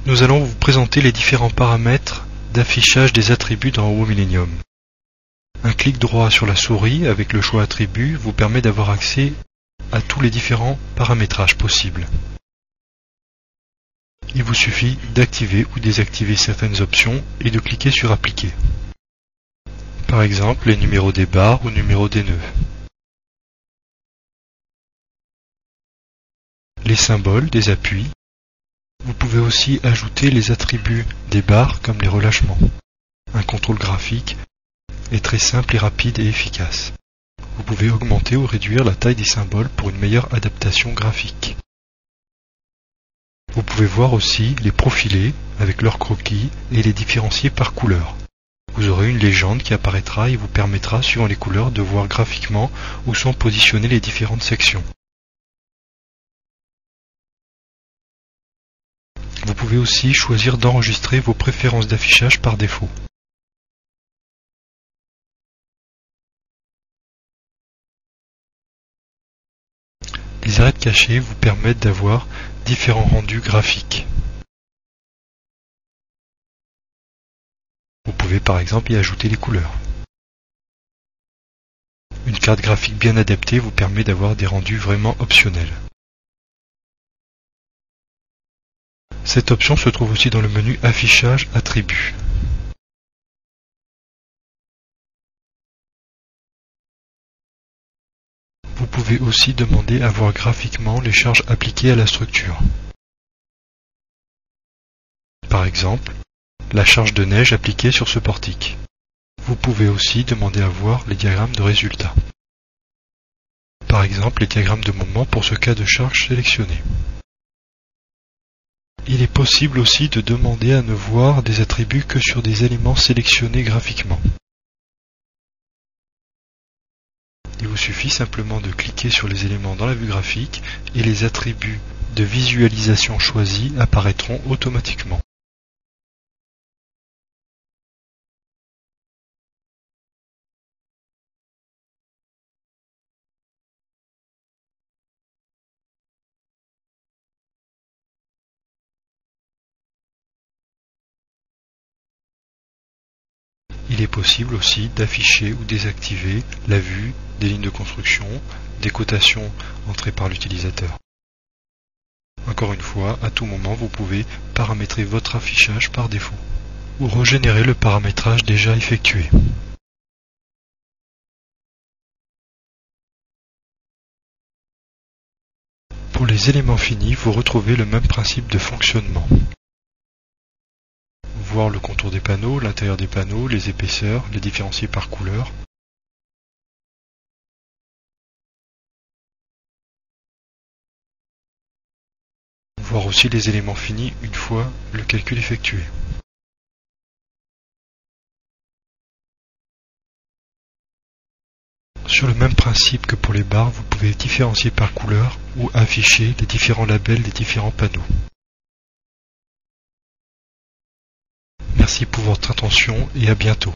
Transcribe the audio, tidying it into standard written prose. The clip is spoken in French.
Nous allons vous présenter les différents paramètres d'affichage des attributs dans OO Millennium. Un clic droit sur la souris avec le choix attributs vous permet d'avoir accès à tous les différents paramétrages possibles. Il vous suffit d'activer ou désactiver certaines options et de cliquer sur Appliquer. Par exemple, les numéros des barres ou numéros des nœuds. Les symboles des appuis. Vous pouvez aussi ajouter les attributs des barres comme les relâchements. Un contrôle graphique est très simple et rapide et efficace. Vous pouvez augmenter ou réduire la taille des symboles pour une meilleure adaptation graphique. Vous pouvez voir aussi les profiler avec leurs croquis et les différencier par couleur. Vous aurez une légende qui apparaîtra et vous permettra, suivant les couleurs, de voir graphiquement où sont positionnées les différentes sections. Vous pouvez aussi choisir d'enregistrer vos préférences d'affichage par défaut. Les arêtes cachées vous permettent d'avoir différents rendus graphiques. Vous pouvez par exemple y ajouter les couleurs. Une carte graphique bien adaptée vous permet d'avoir des rendus vraiment optionnels. Cette option se trouve aussi dans le menu Affichage Attributs. Vous pouvez aussi demander à voir graphiquement les charges appliquées à la structure. Par exemple, la charge de neige appliquée sur ce portique. Vous pouvez aussi demander à voir les diagrammes de résultats. Par exemple, les diagrammes de moment pour ce cas de charge sélectionné. Il est possible aussi de demander à ne voir des attributs que sur des éléments sélectionnés graphiquement. Il vous suffit simplement de cliquer sur les éléments dans la vue graphique et les attributs de visualisation choisis apparaîtront automatiquement. Il est possible aussi d'afficher ou désactiver la vue des lignes de construction, des cotations entrées par l'utilisateur. Encore une fois, à tout moment, vous pouvez paramétrer votre affichage par défaut ou régénérer le paramétrage déjà effectué. Pour les éléments finis, vous retrouvez le même principe de fonctionnement. Voir le contour des panneaux, l'intérieur des panneaux, les épaisseurs, les différencier par couleur. Voir aussi les éléments finis une fois le calcul effectué. Sur le même principe que pour les barres, vous pouvez différencier par couleur ou afficher les différents labels des différents panneaux. Merci pour votre attention et à bientôt.